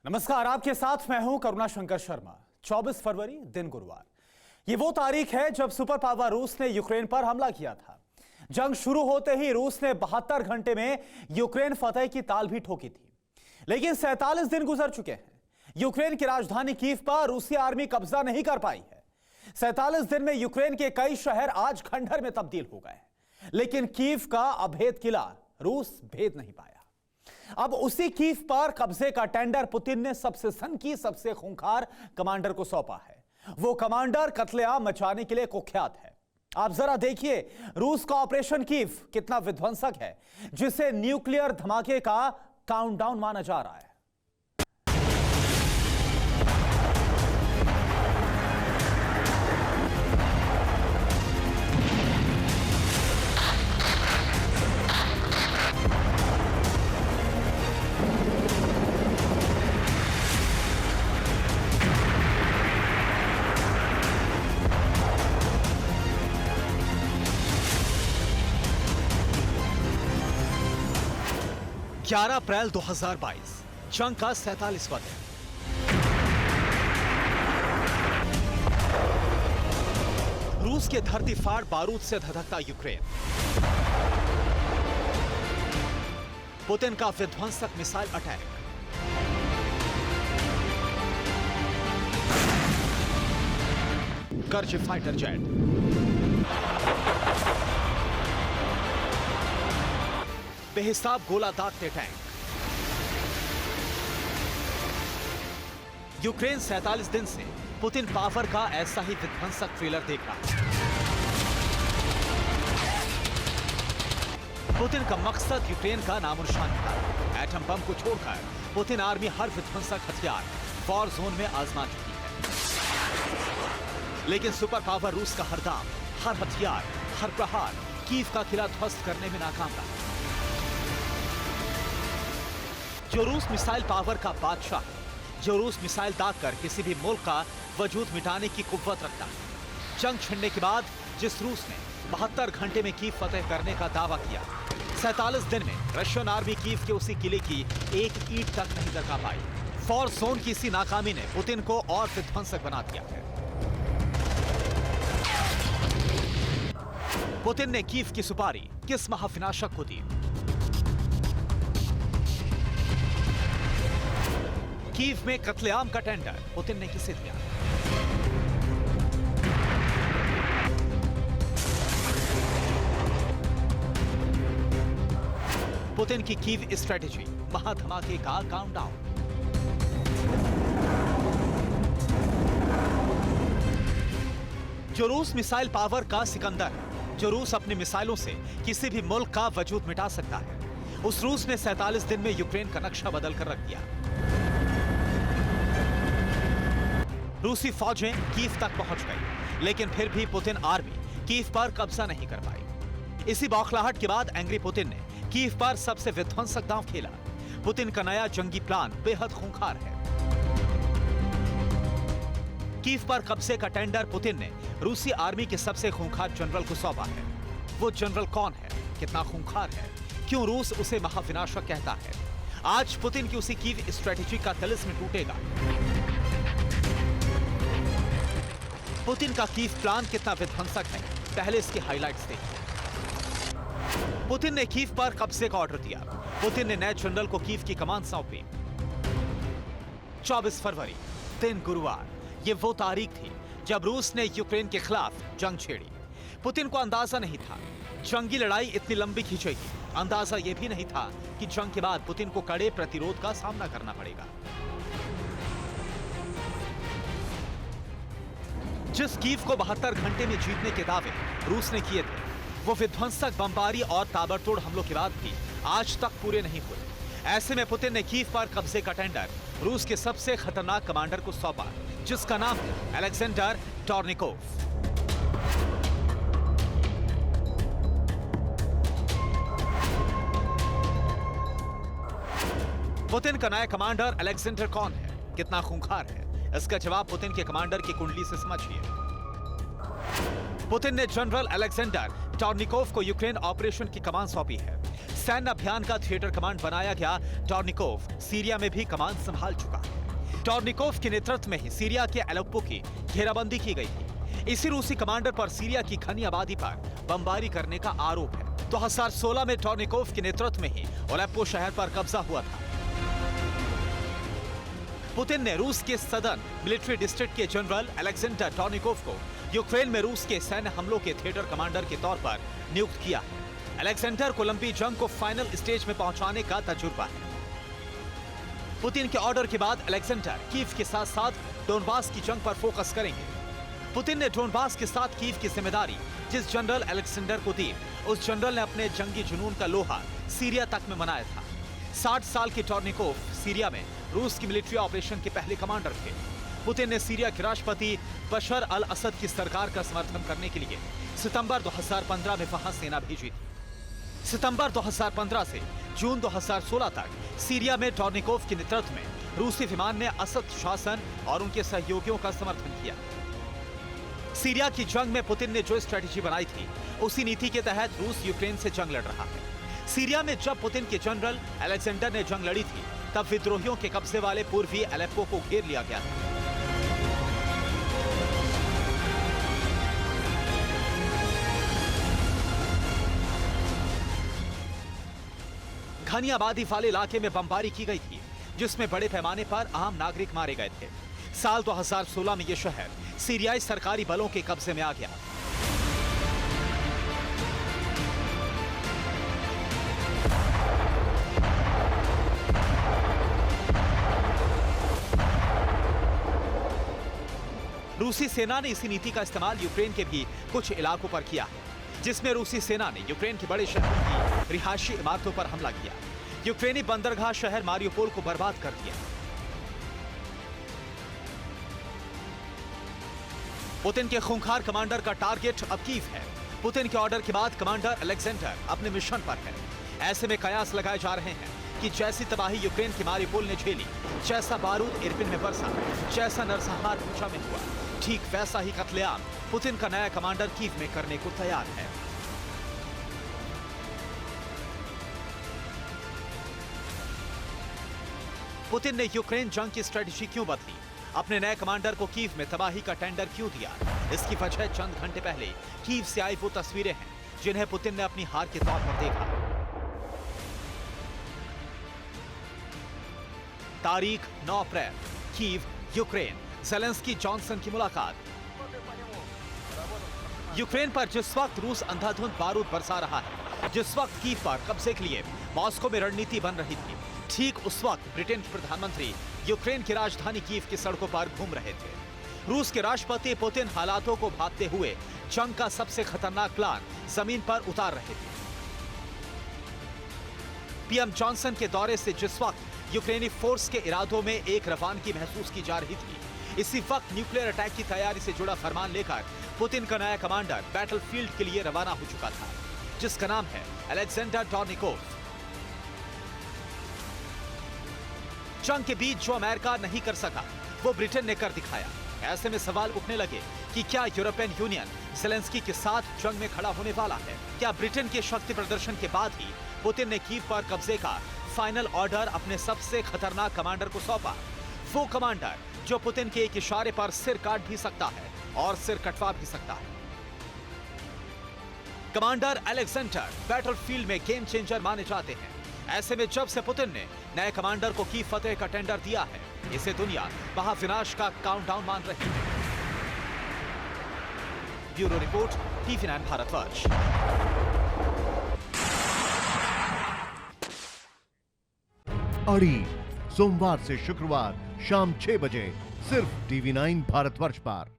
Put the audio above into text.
नमस्कार, आपके साथ मैं हूं करुणा शंकर शर्मा। 24 फरवरी दिन गुरुवार, ये वो तारीख है जब सुपर पावर रूस ने यूक्रेन पर हमला किया था। जंग शुरू होते ही रूस ने 72 घंटे में यूक्रेन फतह की ताल भी ठोकी थी, लेकिन 47 दिन गुजर चुके हैं। यूक्रेन की राजधानी कीव पर रूसी आर्मी कब्जा नहीं कर पाई है। 47 दिन में यूक्रेन के कई शहर आज खंडहर में तब्दील हो गए, लेकिन कीव का अभेद किला रूस भेद नहीं पाया। अब उसी कीव पर कब्जे का टेंडर पुतिन ने सबसे सनकी, सबसे खूंखार कमांडर को सौंपा है। वो कमांडर कत्लेआम मचाने के लिए कुख्यात है। आप जरा देखिए रूस का ऑपरेशन कीव कितना विध्वंसक है, जिसे न्यूक्लियर धमाके का काउंटडाउन माना जा रहा है। 11 अप्रैल 2022 जंग का 47वां दिन। रूस के धरती फाड़ बारूद से धधकता यूक्रेन। पुतिन का विध्वंसक मिसाइल अटैक। गरजे फाइटर जेट। बेहिसाब गोला दागते टैंक। यूक्रेन 47 दिन से पुतिन पावर का ऐसा ही विध्वंसक ट्रेलर देख रहा है। पुतिन का मकसद यूक्रेन का नामोनिशान था। एटम बम को छोड़कर पुतिन आर्मी हर विध्वंसक हथियार वॉर जोन में आजमा चुकी है, लेकिन सुपर पावर रूस का हर दाम, हर हथियार, हर प्रहार कीव का किला ध्वस्त करने में नाकाम रहा। जो रूस मिसाइल पावर का बादशाह है, जो रूस मिसाइल दागकर किसी भी मुल्क का वजूद मिटाने की कुव्वत रखता है। जंग छिड़ने के बाद जिस रूस ने 72 घंटे में कीव फतेह करने का दावा किया, 47 दिन में रशियन आर्मी कीव के उसी किले की एक ईंट तक नहीं दगा पाई। वॉर जोन की इसी नाकामी ने पुतिन को और विध्वंसक बना दिया है। पुतिन ने कीव की सुपारी किस महाविनाशक को दी? कीव में कत्लेआम का टेंडर पुतिन ने किसे दिया? पुतिन की कीव स्ट्रेटेजी, महाधमाके का काउंटडाउन। जो रूस मिसाइल पावर का सिकंदर है, जो रूस अपनी मिसाइलों से किसी भी मुल्क का वजूद मिटा सकता है, उस रूस ने 47 दिन में यूक्रेन का नक्शा बदल कर रख दिया। रूसी फौजें कीव तक पहुंच गई, लेकिन फिर भी पुतिन आर्मी कीव पर कब्जा नहीं कर पाई। इसी बौखलाहट के बाद एंग्री पुतिन ने कीव पर सबसे विध्वंसक दांव खेला। पुतिन का नया जंगी प्लान बेहद खूंखार है। कीव पर कब्जे का टेंडर पुतिन ने रूसी आर्मी के सबसे खूंखार जनरल को सौंपा है। वो जनरल कौन है, कितना खूंखार है, क्यों रूस उसे महाविनाशक कहता है? आज पुतिन की उसी कीव स्ट्रेटेजी का तिलिस्म टूटेगा। पुतिन का कीव प्लान कितना विध्वंसक है, पहले इसके हाइलाइट्स देखिए। पुतिन ने कीव पर कब्जे का ऑर्डर दिया। पुतिन ने नए जनरल को कीव की कमान सौंपी। 24 फरवरी दिन गुरुवार, यह वो तारीख थी जब रूस ने यूक्रेन के खिलाफ जंग छेड़ी। पुतिन को अंदाजा नहीं था जंगी लड़ाई इतनी लंबी खींचेगी। अंदाजा यह भी नहीं था कि जंग के बाद पुतिन को कड़े प्रतिरोध का सामना करना पड़ेगा। जिस कीव को 72 घंटे में जीतने के दावे रूस ने किए थे, वो विध्वंसक बमबारी और ताबड़तोड़ हमलों के बाद भी आज तक पूरे नहीं हुए। ऐसे में पुतिन ने कीव पर कब्जे का टेंडर रूस के सबसे खतरनाक कमांडर को सौंपा, जिसका नाम है अलेक्जेंडर टॉर्निकोव। पुतिन का नया कमांडर अलेक्जेंडर कौन है, कितना खूंखार है? इसका जवाब पुतिन के कमांडर की कुंडली से समझिए। पुतिन ने जनरल अलेक्जेंडर टॉर्निकोव को यूक्रेन ऑपरेशन की कमान सौंपी है। सैन्य अभियान का थिएटर कमांड बनाया गया टॉर्निकोव सीरिया में भी कमान संभाल चुका है। टॉर्निकोव के नेतृत्व में ही सीरिया के एलेप्पो की घेराबंदी की गई थी। इसी रूसी कमांडर पर सीरिया की घनी आबादी पर बमबारी करने का आरोप है। 2016 में टॉर्निकोव के नेतृत्व में ही एलेप्पो शहर पर कब्जा हुआ था। पुतिन ने रूस के सदर्न मिलिट्री डिस्ट्रिक्ट के जनरल अलेक्जेंडर टॉर्निकोव को यूक्रेन में रूस के सैन्य हमलों के थिएटर कमांडर के तौर पर नियुक्त किया है। अलेक्जेंडर को लंबी जंग को फाइनल स्टेज में पहुंचाने का तजुर्बा है। पुतिन के ऑर्डर के बाद अलेक्जेंडर कीव के साथ साथ डोनबास की जंग पर फोकस करेंगे। पुतिन ने डोनबास के साथ कीव की जिम्मेदारी जिस जनरल अलेक्जेंडर को दी, उस जनरल ने अपने जंगी जुनून का लोहा सीरिया तक में मनाया था। 60 साल के टॉर्निकोव सीरिया में रूस की मिलिट्री ऑपरेशन के पहले कमांडर थे। पुतिन ने सीरिया के राष्ट्रपति बशर अल असद की सरकार का समर्थन करने के लिए सितंबर 2015 में वहां सेना भेजी थी। सितंबर 2015 से जून 2016 तक सीरिया में टॉर्निकोव के नेतृत्व में रूसी विमान ने असद शासन और उनके सहयोगियों का समर्थन किया। सीरिया की जंग में पुतिन ने जो स्ट्रेटेजी बनाई थी, उसी नीति के तहत रूस यूक्रेन से जंग लड़ रहा है। सीरिया में जब पुतिन के जनरल अलेक्जेंडर ने जंग लड़ी थी, तब विद्रोहियों के कब्जे वाले पूर्वी एलेप्पो को घेर लिया गया था। घनी आबादी वाले इलाके में बमबारी की गई थी, जिसमें बड़े पैमाने पर आम नागरिक मारे गए थे। साल 2016 में यह शहर सीरियाई सरकारी बलों के कब्जे में आ गया। रूसी सेना ने इसी नीति का इस्तेमाल यूक्रेन के भी कुछ इलाकों पर किया है, जिसमें रूसी सेना ने यूक्रेन के बड़े शहरों की रिहायशी इमारतों पर हमला किया। यूक्रेनी बंदरगाह शहर मारियोपोल को बर्बाद कर दिया। पुतिन के खूंखार कमांडर का टारगेट अब कीव है। पुतिन के ऑर्डर के बाद कमांडर अलेक्जेंडर अपने मिशन पर है। ऐसे में कयास लगाए जा रहे हैं कि जैसी तबाही यूक्रेन के मारियोपोल ने झेली, जैसा बारूद इरपिन में बरसा, जैसा नरसंहार बुचा में हुआ, ठीक वैसा ही कत्लेआम पुतिन का नया कमांडर कीव में करने को तैयार है। पुतिन ने यूक्रेन जंग की स्ट्रेटेजी क्यों बदली? अपने नए कमांडर को कीव में तबाही का टेंडर क्यों दिया? इसकी वजह चंद घंटे पहले कीव से आई वो तस्वीरें हैं जिन्हें पुतिन ने अपनी हार के तौर पर देखा। तारीख 9 अप्रैल, कीव, यूक्रेन, ज़ेलेंस्की जॉनसन की मुलाकात। यूक्रेन पर जिस वक्त रूस अंधाधुंध बारूद बरसा रहा है, जिस वक्त कीव पर कब्जे के लिए मॉस्को में रणनीति बन रही थी, ठीक उस वक्त ब्रिटेन के प्रधानमंत्री यूक्रेन की राजधानी कीव की सड़कों पर घूम रहे थे। रूस के राष्ट्रपति पुतिन हालातों को भांपते हुए जंग का सबसे खतरनाक प्लान जमीन पर उतार रहे थे। पीएम जॉनसन के दौरे से जिस वक्त यूक्रेनी फोर्स के इरादों में एक रवानगी महसूस की जा रही थी, इसी वक्त न्यूक्लियर अटैक की तैयारी से जुड़ा फरमान लेकर पुतिन का नया कमांडर बैटलफील्ड के लिए रवाना हो चुका था, जिसका नाम है अलेक्जेंडर टॉर्निकोव। जंग के बीच जो अमेरिका नहीं कर सका, वो ब्रिटेन ने कर दिखाया। ऐसे में सवाल उठने लगे कि क्या यूरोपियन यूनियन ज़ेलेंस्की के साथ जंग में खड़ा होने वाला है? क्या ब्रिटेन के शक्ति प्रदर्शन के बाद ही पुतिन ने कीव पर कब्जे का फाइनल ऑर्डर अपने सबसे खतरनाक कमांडर को सौंपा? वो कमांडर जो पुतिन के एक इशारे पर सिर काट भी सकता है और सिर कटवा भी सकता है। कमांडर अलेक्जेंडर बैटलफील्ड में गेम चेंजर माने जाते हैं। ऐसे में जब से पुतिन ने नए कमांडर को कीव फतेह का टेंडर दिया है, इसे दुनिया महाविनाश का काउंटडाउन मान रही है। Bureau report, TV9 Bharatvarsh. अड़ी सोमवार से शुक्रवार शाम 6 बजे सिर्फ TV9 भारतवर्ष पर।